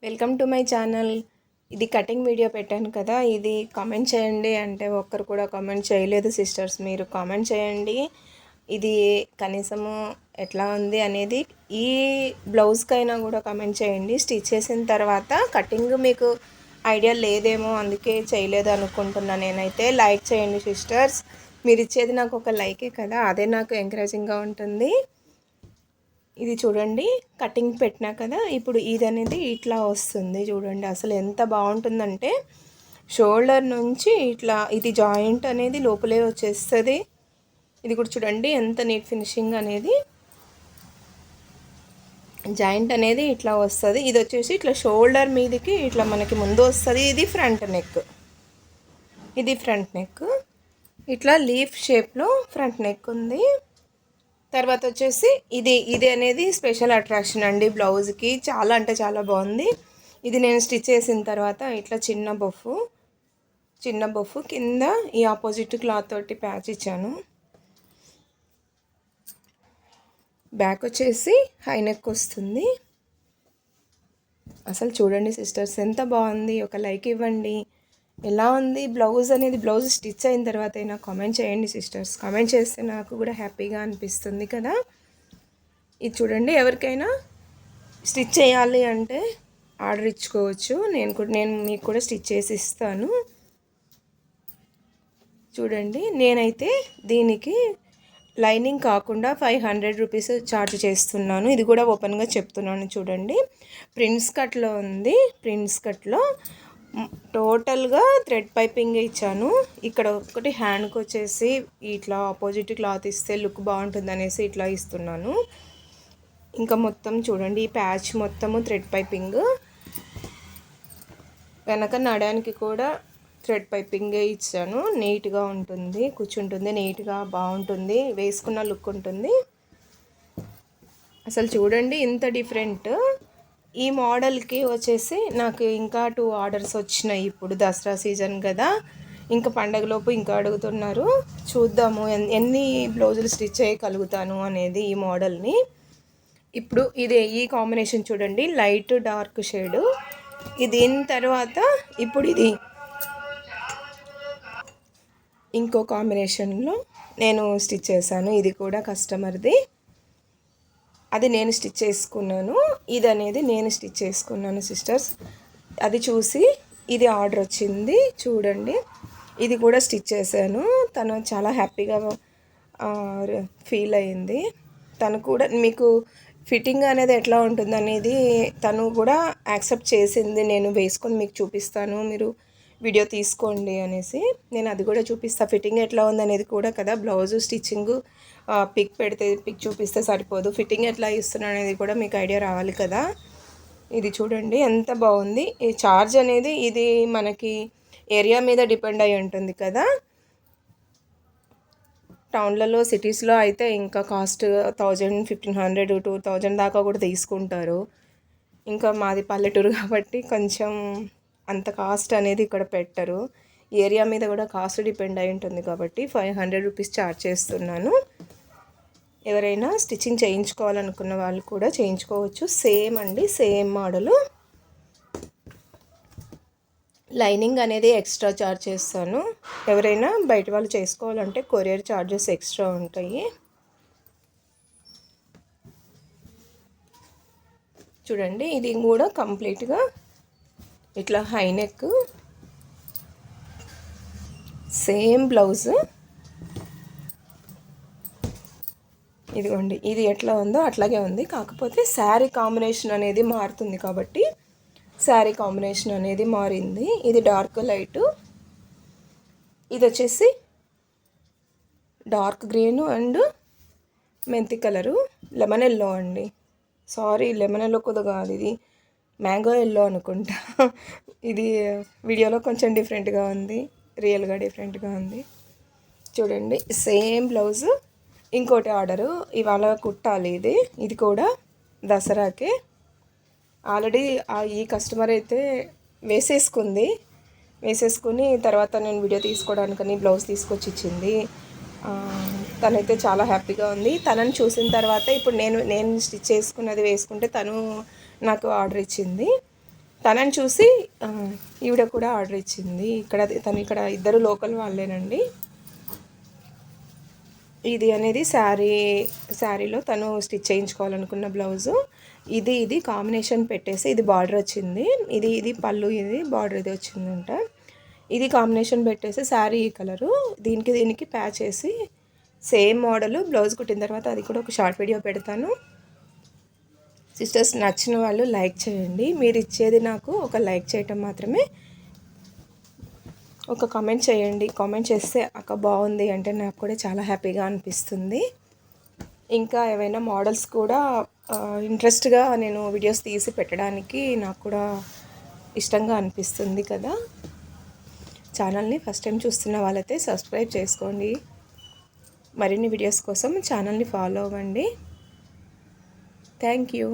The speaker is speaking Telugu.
Welcome to my channel. ఇది కటింగ్ వీడియో పెట్టాను కదా, ఇది కామెంట్ చేయండి అంటే ఒక్కరు కూడా కామెంట్ చేయలేదు సిస్టర్స్. మీరు కామెంట్ చేయండి, ఇది కనీసము ఎట్లా ఉంది అనేది. ఈ బ్లౌజ్కైనా కూడా కామెంట్ చేయండి. స్టిచ్ చేసిన తర్వాత కటింగ్ మీకు ఐడియా లేదేమో, అందుకే చేయలేదు అనుకుంటున్నాను నేనైతే. లైక్ చేయండి సిస్టర్స్, మీరు ఇచ్చేది నాకు ఒక లైకే కదా, అదే నాకు ఎంకరేజింగ్గా ఉంటుంది. ఇది చూడండి, కటింగ్ పెట్టినా కదా, ఇప్పుడు ఇది అనేది ఇట్లా వస్తుంది చూడండి. అసలు ఎంత బాగుంటుందంటే షోల్డర్ నుంచి ఇట్లా ఇది జాయింట్ అనేది లోపలే వచ్చేస్తుంది. ఇది కూడా చూడండి ఎంత నీట్ ఫినిషింగ్ అనేది, జాయింట్ అనేది ఇట్లా వస్తుంది. ఇది వచ్చేసి ఇట్లా షోల్డర్ మీదకి ఇట్లా మనకి ముందు వస్తుంది. ఇది ఫ్రంట్ నెక్, ఇది ఫ్రంట్ నెక్, ఇట్లా లీఫ్ షేప్లో ఫ్రంట్ నెక్ ఉంది. తర్వాత వచ్చేసి ఇది అనేది స్పెషల్ అట్రాక్షన్ అండి బ్లౌజ్కి. చాలా అంటే చాలా బాగుంది. ఇది నేను స్టిచ్ చేసిన తర్వాత ఇట్లా చిన్న బొఫ్ కింద ఈ ఆపోజిట్ క్లాత్ తోటి ప్యాచ్ ఇచ్చాను. బ్యాక్ వచ్చేసి హై నెక్ వస్తుంది. అసలు చూడండి సిస్టర్స్ ఎంత బాగుంది. ఒక లైక్ ఇవ్వండి. ఎలా ఉంది బ్లౌజ్ అనేది, బ్లౌజ్ స్టిచ్ అయిన తర్వాత అయినా కామెంట్ చేయండి సిస్టర్స్. కామెంట్ చేస్తే నాకు కూడా హ్యాపీగా అనిపిస్తుంది కదా. ఇది చూడండి, ఎవరికైనా స్టిచ్ చేయాలి అంటే ఆర్డర్ ఇచ్చుకోవచ్చు. నేను మీకు కూడా స్టిచ్ చేసి ఇస్తాను. చూడండి, నేనైతే దీనికి లైనింగ్ కాకుండా 500 రూపీస్ ఛార్జ్ చేస్తున్నాను. ఇది కూడా ఓపెన్గా చెప్తున్నాను. చూడండి, ప్రిన్స్ కట్లో ఉంది. ప్రిన్స్ కట్లో టోటల్గా థ్రెడ్ పైపింగ్ ఇచ్చాను. ఇక్కడ ఒకటి హ్యాండ్కి వచ్చేసి ఇట్లా ఆపోజిట్ క్లాత్ ఇస్తే లుక్ బాగుంటుంది అనేసి ఇట్లా ఇస్తున్నాను. ఇంకా మొత్తం చూడండి, ఈ ప్యాచ్ మొత్తము థ్రెడ్ పైపింగ్. వెనక నడడానికి కూడా థ్రెడ్ పైపింగే ఇచ్చాను. నీట్గా ఉంటుంది, కూర్చుంటుంది, నీట్గా బాగుంటుంది, వేసుకున్న లుక్ ఉంటుంది. అసలు చూడండి ఇంత డిఫరెంట్. ఈ మోడల్కి వచ్చేసి నాకు ఇంకా 2 ఆర్డర్స్ వచ్చినాయి. ఇప్పుడు దసరా సీజన్ కదా, ఇంకా పండగలోపు ఇంకా అడుగుతున్నారు. చూద్దాము ఎన్ని బ్లౌజులు స్టిచ్ చేయగలుగుతాను అనేది ఈ మోడల్ని. ఇప్పుడు ఈ కాంబినేషన్ చూడండి, లైట్ డార్క్ షేడు. దీని తర్వాత ఇప్పుడు ఇది ఇంకో కాంబినేషన్లో నేను స్టిచ్ చేశాను. ఇది కూడా కస్టమర్ది, అది నేను స్టిచ్ చేసుకున్నాను. ఇది అనేది నేను స్టిచ్ చేసుకున్నాను సిస్టర్స్. అది చూసి ఇది ఆర్డర్ వచ్చింది. చూడండి, ఇది కూడా స్టిచ్ చేశాను. తను చాలా హ్యాపీగా ఫీల్ అయింది. తను కూడా మీకు ఫిట్టింగ్ అనేది ఎట్లా ఉంటుంది అనేది తను కూడా యాక్సెప్ట్ చేసింది. నేను వేసుకొని మీకు చూపిస్తాను, మీరు వీడియో తీసుకోండి అనేసి. నేను అది కూడా చూపిస్తాను, ఫిట్టింగ్ ఎట్లా ఉంది అనేది కూడా కదా. బ్లౌజు స్టిచ్చింగ్ పిక్ పెడితే పిక్ చూపిస్తే సరిపోదు, ఫిట్టింగ్ ఎట్లా ఇస్తున్నా అనేది కూడా మీకు ఐడియా రావాలి కదా. ఇది చూడండి ఎంత బాగుంది. ఈ ఛార్జ్ అనేది ఇది మనకి ఏరియా మీద డిపెండ్ అయి ఉంటుంది కదా. టౌన్లలో సిటీస్లో అయితే ఇంకా కాస్ట్ 1000, 1500, 2000 దాకా కూడా తీసుకుంటారు. ఇంకా మాది పల్లెటూరు కాబట్టి కొంచెం అంత కాస్ట్ అనేది ఇక్కడ పెట్టరు. ఏరియా మీద కూడా కాస్ట్ డిపెండ్ అయి ఉంటుంది కాబట్టి 500 రూపీస్ ఛార్జ్ చేస్తున్నాను. ఎవరైనా స్టిచ్చింగ్ చేయించుకోవాలనుకున్న వాళ్ళు కూడా చేయించుకోవచ్చు. సేమ్ అండి, సేమ్ మోడలు. లైనింగ్ అనేది ఎక్స్ట్రా ఛార్జ్ చేస్తాను. ఎవరైనా బయట వాళ్ళు చేసుకోవాలంటే కొరియర్ ఛార్జెస్ ఎక్స్ట్రా ఉంటాయి. చూడండి, ఇది కూడా కంప్లీట్గా ఇట్లా హై నెక్, సేమ్ బ్లౌజ్. ఇదిగోండి, ఇది ఎట్లా ఉందో అట్లాగే ఉంది. కాకపోతే శారీ కాంబినేషన్ అనేది మారుతుంది కాబట్టి శారీ కాంబినేషన్ అనేది మారింది. ఇది డార్క్ లైటు, ఇది వచ్చేసి డార్క్ గ్రీను అండ్ మెంతి కలరు, లెమన్ ఎల్లో అండి. సారీ, లెమన్ ఎల్లో కూడా కాదు, ఇది మ్యాంగో ఎల్లో అనుకుంటా. ఇది వీడియోలో కొంచెం డిఫరెంట్గా ఉంది, రియల్గా డిఫరెంట్గా ఉంది. చూడండి, సేమ్ బ్లౌజు. ఇంకోటి ఆర్డరు ఇవాళ కుట్టాలి. ఇది కూడా దసరాకే. ఆల్రెడీ ఈ కస్టమర్ అయితే వేసేసుకుని తర్వాత నేను వీడియో తీసుకోవడానికని బ్లౌజ్ తీసుకొచ్చి ఇచ్చింది. తనైతే చాలా హ్యాపీగా ఉంది. తనని చూసిన తర్వాత ఇప్పుడు నేను స్టిచ్ చేసుకున్నది వేసుకుంటే తను నాకు ఆర్డర్ ఇచ్చింది. తనని చూసి ఈవిడ కూడా ఆర్డర్ ఇచ్చింది. తను ఇక్కడ ఇద్దరు లోకల్ వాళ్ళేనండి. ఇది అనేది శారీలో తను స్టిచ్ చేయించుకోవాలనుకున్న బ్లౌజు. ఇది కాంబినేషన్ పెట్టేసి ఇది బార్డర్ వచ్చింది. ఇది పళ్ళు, ఇది బార్డర్ ఇది వచ్చిందంట. ఇది కాంబినేషన్ పెట్టేసి శారీ ఈ కలరు, దీనికి ప్యాచ్ చేసి సేమ్ మోడల్ బ్లౌజ్ కుట్టిన తర్వాత అది కూడా ఒక షార్ట్ వీడియో పెడతాను. సిస్టర్స్, నచ్చిన వాళ్ళు లైక్ చేయండి. మీరు ఇచ్చేది నాకు ఒక లైక్ చేయటం మాత్రమే. ఒక కామెంట్ చేయండి. కామెంట్ చేస్తే అక్క బాగుంది అంటే నాకు కూడా చాలా హ్యాపీగా అనిపిస్తుంది. ఇంకా ఏవైనా మోడల్స్ కూడా ఇంట్రెస్ట్గా నేను వీడియోస్ తీసి పెట్టడానికి నాకు కూడా ఇష్టంగా అనిపిస్తుంది కదా. ఛానల్ని ఫస్ట్ టైం చూస్తున్న వాళ్ళైతే సబ్స్క్రైబ్ చేసుకోండి. మరిన్ని వీడియోస్ కోసం ఛానల్ని ఫాలో అవ్వండి. Thank you.